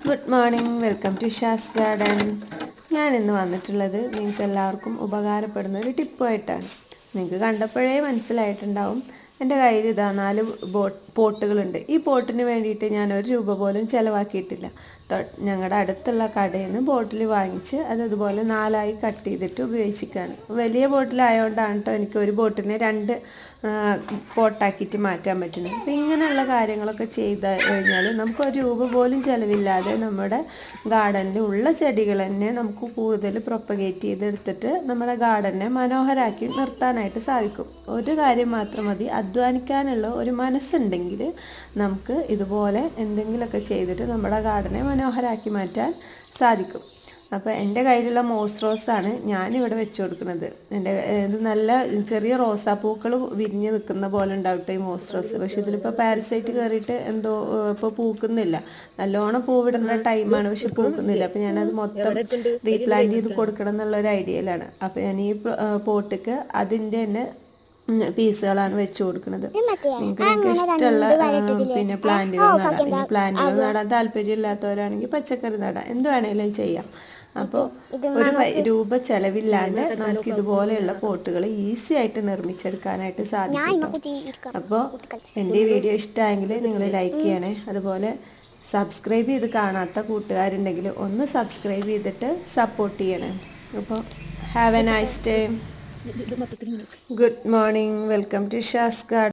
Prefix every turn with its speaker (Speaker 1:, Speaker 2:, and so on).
Speaker 1: Good morning, welcome to Shah's garden. ഞാൻ ഇന്ന് വന്നിട്ടുള്ളത് നിങ്ങൾക്ക് എല്ലാവർക്കും ഉപകാരപ്പെടുന്ന ഒരു ടിപ്പുമായിട്ടാണ്. നിങ്ങൾക്ക് കണ്ടപ്പോഴേ മനസ്സിലായിട്ടുണ്ടാവും. എൻ്റെ കയ്യിൽ ഇതാ 4 പോട്ടുകളുണ്ട്. ഈ പോട്ടിന് വേണ്ടിയിട്ട് ഞാൻ ₹1 പോലും ചിലവാക്കിയിട്ടില്ല. ഞങ്ങളുടെ അടുത്തുള്ള കടയിൽ നിന്ന് ബോട്ടിൽ വാങ്ങിച്ച് അതുപോലെ 4ആയി കട്ട് ചെയ്തിട്ട് ഉപയോഗിച്ചിരിക്കുകയാണ്. വലിയ ബോട്ടിലായതുകൊണ്ടാണ് കേട്ടോ എനിക്ക് ഒരു ബോട്ടിനെ 2 പോട്ടാക്കിയിട്ട് മാറ്റാൻ പറ്റുന്നത്. അപ്പോൾ ഇങ്ങനെയുള്ള കാര്യങ്ങളൊക്കെ ചെയ്ത് കഴിഞ്ഞാൽ നമുക്ക് ₹1 പോലും ചിലവില്ലാതെ നമ്മുടെ ഗാർഡനിൽ ഉള്ള ചെടികൾ തന്നെ നമുക്ക് കൂടുതൽ പ്രൊപ്പഗേറ്റ് ചെയ്തെടുത്തിട്ട് നമ്മുടെ ഗാർഡനെ മനോഹരമാക്കി നിർത്താനായിട്ട് സാധിക്കും. ഒരു കാര്യം മാത്രം മതി, അധ്വാനിക്കാനുള്ള ഒരു മനസ്സുണ്ടെങ്കിൽ നമുക്ക് ഇതുപോലെ എന്തെങ്കിലുമൊക്കെ ചെയ്തിട്ട് നമ്മുടെ ഗാർഡനെ മനോഹരമാക്കി മാറ്റാൻ സാധിക്കും. അപ്പോൾ എൻ്റെ കയ്യിലുള്ള മോസ് റോസാണ് ഞാനിവിടെ വെച്ച് കൊടുക്കുന്നത്. ഇത് നല്ല ചെറിയ റോസാപ്പൂക്കൾ വിരിഞ്ഞ് നിൽക്കുന്ന പോലെ ഉണ്ടാവട്ടെ ഈ മോസ് റോസ്. പക്ഷേ ഇതിലിപ്പോൾ പാരസൈറ്റ് കയറിയിട്ട് എന്തോ ഇപ്പോൾ പൂക്കുന്നില്ല. നല്ലോണം പൂവിടുന്ന ടൈമാണ്, പക്ഷെ പൂക്കുന്നില്ല. അപ്പോൾ ഞാനത് മൊത്തം റീപ്ലാന്റ് ചെയ്ത് കൊടുക്കണം എന്നുള്ളൊരു ഐഡിയയിലാണ്. അപ്പോൾ ഞാൻ ഈ പോട്ടിക്ക് അതിൻ്റെ തന്നെ പീസുകളാണ് വെച്ച് കൊടുക്കുന്നത്. നിങ്ങൾക്ക് ഇഷ്ടമുള്ള പിന്നെ പ്ലാന്റുകൾ നടാം. ഇനി പ്ലാന്റുകൾ നടാൻ താല്പര്യമില്ലാത്തവരാണെങ്കിൽ പച്ചക്കറി നടാം, എന്ത് വേണേലും ചെയ്യാം. അപ്പോൾ ₹1 ചിലവില്ലാണ്ട് നമുക്ക് ഇതുപോലെയുള്ള പോട്ടുകൾ ഈസി ആയിട്ട് നിർമ്മിച്ചെടുക്കാനായിട്ട് സാധിക്കും. അപ്പോൾ എൻ്റെ ഈ വീഡിയോ ഇഷ്ടമായെങ്കിൽ നിങ്ങൾ ലൈക്ക് ചെയ്യണേ. അതുപോലെ സബ്സ്ക്രൈബ് ചെയ്ത് കാണാത്ത കൂട്ടുകാരുണ്ടെങ്കിൽ ഒന്ന് സബ്സ്ക്രൈബ് ചെയ്തിട്ട് സപ്പോർട്ട് ചെയ്യണേ. അപ്പോൾ have A nice day. Good morning, welcome to Shas Garden.